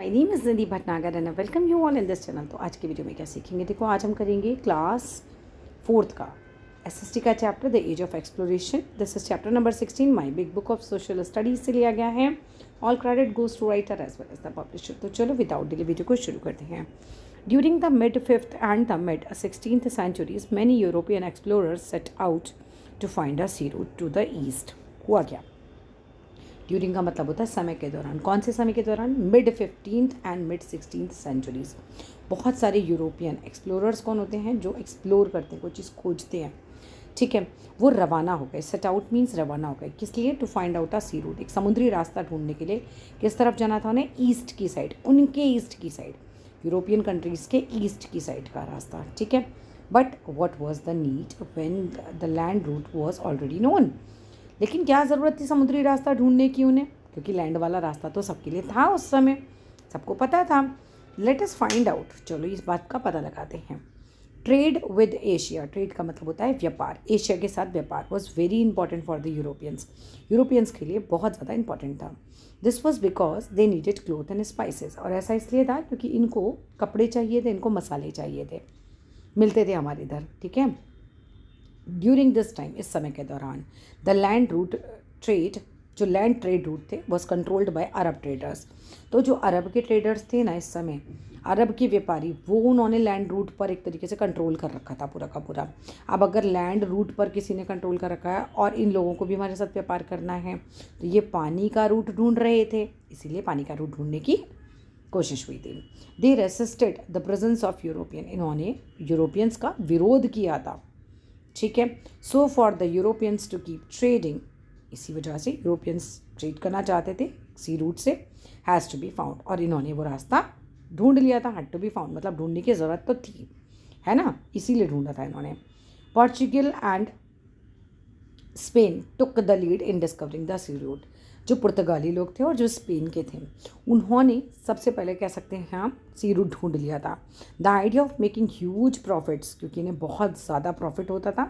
My name is Nidhi Bhatnagar and welcome you all in this channel. तो आज की video में क्या सीखेंगे, देखो आज हम करेंगे क्लास 4th का एसएसटी का chapter the age of exploration. This is chapter number 16 my big book of social studies से लिया गया है। All credit goes to writer as well as the publisher. तो चलो विदाउट डिले वीडियो को शुरू करते हैं। During the mid 5th and the mid 16th centuries many European explorers set out to find a sea route to the east। हुआ क्या? During का मतलब होता है समय के दौरान। कौन से समय के दौरान? Mid 15th and mid 16th centuries. बहुत सारे यूरोपियन एक्सप्लोरर्स कौन होते हैं? जो एक्सप्लोर करते हैं, कोई चीज़ खोजते हैं, ठीक है, वो रवाना हो गए। सेट आउट मीन्स रवाना हो गए। किस लिए? To find out a sea route, एक समुद्री रास्ता ढूंढने के लिए। किस तरफ जाना था उन्हें? ईस्ट की साइड, उनके ईस्ट की साइड, यूरोपियन कंट्रीज़ के ईस्ट की साइड का रास्ता, ठीक है। But what was the need when the land route was already known. लेकिन क्या ज़रूरत थी समुद्री रास्ता ढूंढने की उन्हें? क्योंकि लैंड वाला रास्ता तो सबके लिए था उस समय, सबको पता था। लेट अस फाइंड आउट, चलो इस बात का पता लगाते हैं। ट्रेड विद एशिया, ट्रेड का मतलब होता है व्यापार। एशिया के साथ व्यापार was very important for the Europeans, Europeans के लिए बहुत ज़्यादा इंपॉर्टेंट था। This was because they needed cloth and spices, और ऐसा इसलिए था क्योंकि इनको कपड़े चाहिए थे, इनको मसाले चाहिए थे, मिलते थे हमारे इधर, ठीक है। ड्यूरिंग दिस टाइम, इस समय के दौरान, द लैंड रूट ट्रेड, जो लैंड ट्रेड रूट थे, was controlled by Arab traders. तो जो अरब के ट्रेडर्स थे ना इस समय, अरब के व्यापारी, वो उन्होंने लैंड रूट पर एक तरीके से कंट्रोल कर रखा था पूरा का पूरा। अब अगर लैंड रूट पर किसी ने कंट्रोल कर रखा है और इन लोगों को भी हमारे साथ व्यापार करना है, तो ये पानी का रूट ढूंढ रहे थे, इसीलिए पानी का रूट ढूंढने की कोशिश हुई थी। They resisted the presence of European, इन्होंने यूरोपियंस का विरोध किया था, ठीक है। So for the Europeans to keep trading, इसी वजह से यूरोपियंस ट्रेड करना चाहते थे सी रूट से, हैज़ टू बी फाउंड, और इन्होंने वो रास्ता ढूंढ लिया था। हैड टू बी फाउंड मतलब ढूंढने की ज़रूरत तो थी, है ना, इसीलिए ढूंढा था इन्होंने। Portugal and Spain took the lead in discovering the sea route. जो पुर्तगाली लोग थे और जो स्पेन के थे, उन्होंने सबसे पहले कह सकते हैं हम सी रूट ढूंढ लिया था। The idea of making huge profits, क्योंकि इन्हें बहुत ज़्यादा प्रॉफिट होता था,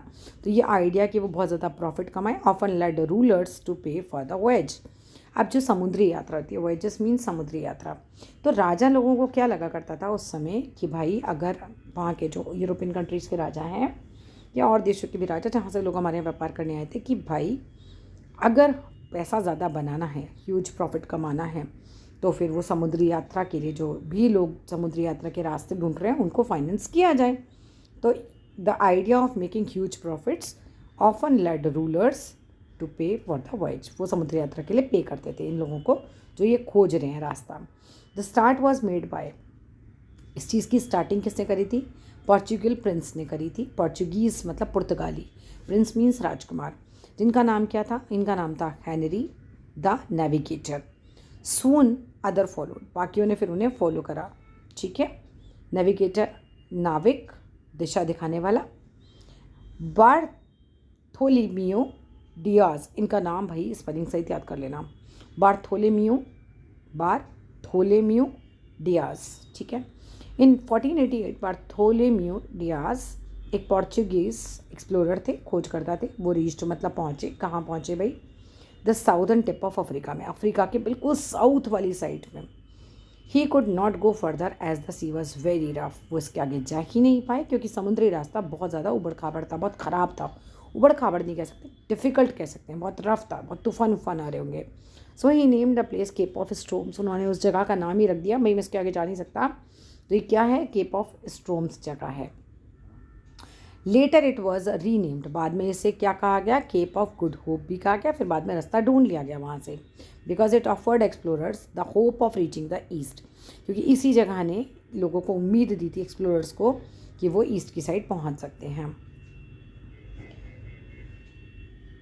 तो ये आइडिया कि वो बहुत ज़्यादा प्रॉफिट कमाए, often led rulers to pay for the voyage. अब जो समुद्री यात्रा होती है, वॉयजेस मीन समुद्री यात्रा, तो राजा लोगों को क्या लगा करता था उस समय कि भाई अगर वहाँ के जो यूरोपियन कंट्रीज़ के राजा हैं या और देशों के भी राजा जहाँ से लोग हमारे यहाँ व्यापार करने आए थे, कि भाई अगर पैसा ज़्यादा बनाना है, ह्यूज प्रॉफिट कमाना है, तो फिर वो समुद्री यात्रा के लिए जो भी लोग समुद्री यात्रा के रास्ते ढूंढ रहे हैं उनको फाइनेंस किया जाए। तो the idea of making huge profits often led rulers to pay for the voyage. वो समुद्री यात्रा के लिए पे करते थे इन लोगों को जो ये खोज रहे हैं रास्ता। The start was made by, इस चीज़ की स्टार्टिंग किसने करी थी? पोर्चुगल प्रिंस ने करी थी। पोर्चुगीज़ मतलब पुर्तगाली, प्रिंस मीन्स राजकुमार, जिनका नाम क्या था? इनका नाम था Henry the navigator. Soon other followed, बाकियों ने फिर उन्हें फॉलो करा, ठीक है। नेविगेटर नाविक, दिशा दिखाने वाला। बार्थोलोमियो डियाज, इनका नाम भाई स्पेलिंग सहित याद कर लेना, बार्थोलोमियो डियाज, ठीक है। इन 1488 बार्थोलोमियो डियाज एक पोर्चुगीज़ एक्सप्लोरर थे, खोजकर्ता थे। वो रीच्ड मतलब पहुँचे, कहाँ पहुँचे भाई? The southern tip of Africa में, अफ्रीका के बिल्कुल साउथ वाली साइड में। He could not go further as the sea was very rough, वो इसके आगे जा ही नहीं पाए क्योंकि समुद्री रास्ता बहुत ज़्यादा उबड़ खाबड़ था, बहुत ख़राब था। उबड़ खाबड़ नहीं कह सकते, डिफ़िकल्ट कह सकते हैं, बहुत रफ था, बहुत तूफान उफान आ रहे होंगे। So he named the place cape of storms, उन्होंने उस जगह का नाम ही रख दिया, भाई मैं इसके आगे जा नहीं सकता, तो ये क्या है? केप ऑफ स्ट्रोम्स जगह है। लेटर इट वॉज रीनेम्ड, बाद में इसे क्या कहा गया? केप ऑफ गुड होप भी कहा गया, फिर बाद में रास्ता ढूंढ लिया गया वहाँ से, because it offered explorers the hope of reaching the east, क्योंकि इसी जगह ने लोगों को उम्मीद दी थी, एक्सप्लोरर्स को, कि वो ईस्ट की साइड पहुँच सकते हैं।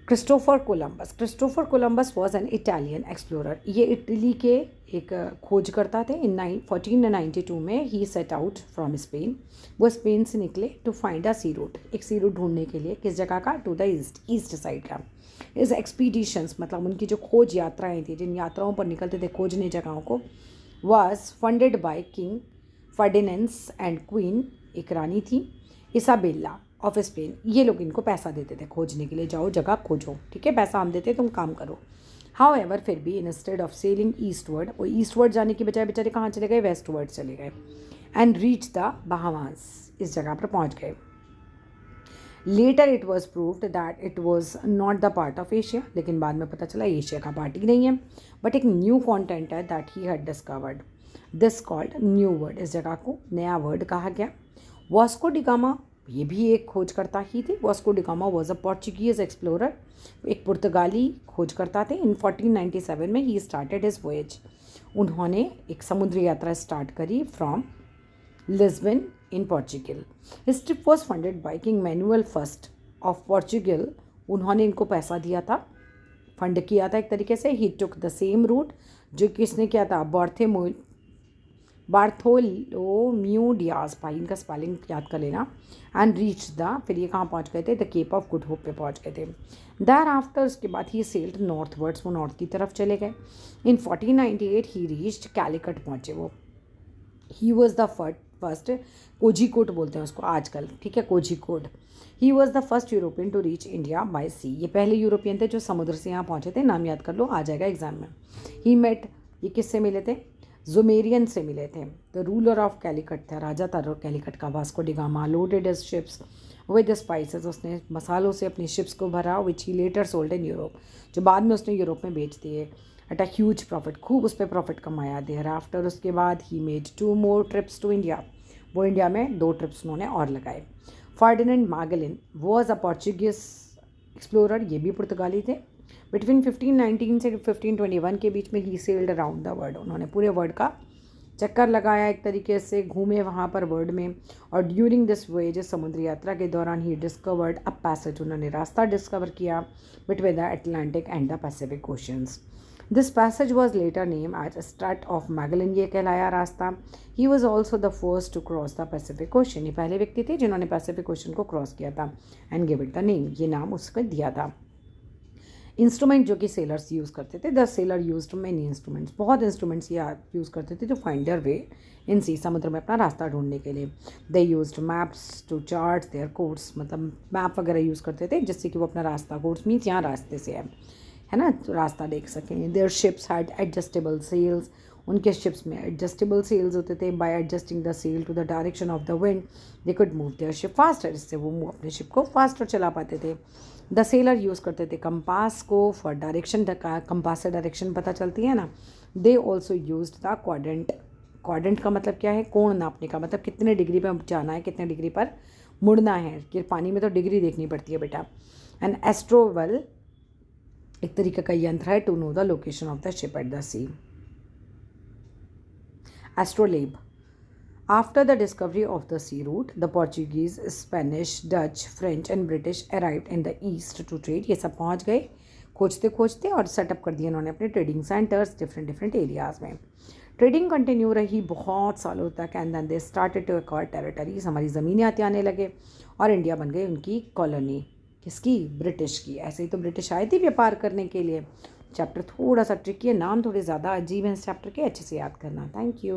Christopher Columbus, Christopher Columbus was an Italian explorer, ये इटली के एक खोजकर्ता थे। इन 1492 में he set out from Spain, वो स्पेन से निकले to find a sea route, एक सी रूट ढूंढने के लिए। किस जगह का? To the east, east side का। इस एक्सपीडिशंस मतलब उनकी जो खोज यात्राएं थी, जिन यात्राओं पर निकलते थे खोजने जगहों को, was funded by king Ferdinand and queen, एक रानी थी, इसाबेला ऑफ स्पेन। ये लोग इनको पैसा देते थे खोजने के लिए, जाओ जगह खोजो, ठीक है, पैसा हम देते तुम काम करो। हाउएवर फिर भी इंस्टेड ऑफ सेलिंग ईस्टवर्ड, वो ईस्टवर्ड जाने की बजाय बेचारे कहाँ चले गए, वेस्टवर्ड चले गए, एंड रीच द बहामास, इस जगह पर पहुँच गए. Later it was proved that it was not the part of Asia, लेकिन बाद में पता चला एशिया का पार्ट ही नहीं है, बट एक न्यू कॉन्टेंट है that he had discovered, this called new word, इस जगह को नया वर्ड कहा गया. वास्को डी गामा, ये भी एक खोजकर्ता ही थे. Vasco D gamma was a Portuguese explorer, एक पुर्तगाली खोजकर्ता थे. इन 1497 में ही स्टार्टेड हिज वॉयज, उन्होंने एक समुद्री यात्रा स्टार्ट करी from Lisbon in Portugal. His trip was funded by king manual first of Portugal, उन्होंने इनको पैसा दिया था, फंड किया था एक तरीके से. ही टुक द सेम रूट जो किसने किया था, बार्थोलोम्यू डियाज, भाई इनका स्पेलिंग याद कर लेना. एंड रीच द, फिर ये कहाँ पहुँच गए थे, the Cape of Good Hope पे पहुँच गए थे. देयर आफ्टर, उसके बाद ही सेल्ड नॉर्थवर्ड्स, वो नॉर्थ की तरफ चले गए. इन 1498 ही रीच्ड कैलिकट पहुँचे वो. He was the first, Kozhikode बोलते हैं उसको आजकल, ठीक है, Kozhikode. He was the first European to reach India by sea, ये पहले यूरोपियन थे जो समुद्र से यहाँ पहुँचे थे. नाम याद कर लो, आ जाएगा एग्जाम में. ही मेट, ये किससे मिले थे, जुमेरियन से मिले थे. द रूलर ऑफ कैलिकट था, राजा था कैलिकट का, Vasco D gamma. Loaded his ships with spices, उसने मसालों से अपनी शिप्स को भरा. विच ही लेटर सोल्ड इन यूरोप, जो बाद में उसने यूरोप में बेच दिए. एट अ ह्यूज प्रॉफिट, खूब उस पर प्रॉफिट कमाया. देयर आफ्टर, उसके बाद he made 2 more trips to India, वो इंडिया में 2 ट्रिप्स उन्होंने और लगाए. Ferdinand Magellan was a Portuguese explorer, ये भी पुर्तगाली थे. बिटवीन 1519 से 1521 के बीच में ही सेल्ड अराउंड द वर्ल्ड, उन्होंने पूरे वर्ल्ड का चक्कर लगाया, एक तरीके से घूमे वहाँ पर वर्ल्ड में. और ड्यूरिंग दिस वॉयज, समुद्री यात्रा के दौरान ही डिस्कवर्ड अ पैसेज, उन्होंने रास्ता डिस्कवर किया between the Atlantic and the Pacific oceans. This passage was later name as Strait of Magellan, ये कहलाया रास्ता. He was also the first to cross the Pacific Ocean, ये पहले व्यक्ति थे जिन्होंने पैसिफिक ओशन को क्रॉस किया था. And give it the name, ये नाम उसको दिया था. इंस्ट्रूमेंट जो कि सेलर्स यूज़ करते थे, the seller used many instruments, बहुत इंस्ट्रूमेंट्स ये यूज़ करते थे जो फाइंड देयर वे इन सी, समुद्र में अपना रास्ता ढूंढने के लिए. They used maps to chart their course, मतलब मैप वगैरह यूज़ करते थे जिससे कि वो अपना रास्ता, कोर्स मीन्स यहाँ रास्ते से है ना, तो रास्ता देख सकें. Their ships had adjustable sails, उनके शिप्स में एडजस्टेबल सेल्स होते थे. By adjusting the sail to the direction of the wind they could move their ship faster, इससे वो अपने शिप को फास्टर चला पाते थे. द सेलर यूज़ करते थे कंपास को फॉर डायरेक्शन, कंपास से डायरेक्शन पता चलती है ना. They also used the quadrant, quadrant का मतलब क्या है, कोण नापने का, मतलब कितने डिग्री पर जाना है, कितने डिग्री पर मुड़ना है, कि पानी में तो डिग्री देखनी पड़ती है बेटा. एंड एस्ट्रोवेल एक तरीके का यंत्र है to know the location of the ship at the sea. Astrolabe, after the discovery of the sea route, the Portuguese, Spanish, Dutch, French and British arrived in the east to trade. ये सब पहुँच गए खोजते खोजते और setup कर दिए उन्होंने अपने ट्रेडिंग सेंटर्स डिफरेंट एरियाज़ में. ट्रेडिंग कंटिन्यू रही बहुत सालों तक. And then they started to acquire territories, हमारी ज़मीनें आते आने लगे और इंडिया बन गई उनकी कॉलोनी, किसकी, ब्रिटिश की. ऐसे ही तो ब्रिटिश आए थे व्यापार करने के लिए. चैप्टर थोड़ा सा ट्रिकी है, नाम थोड़े ज़्यादा अजीब हैं इस चैप्टर के, अच्छे से याद करना. Thank you.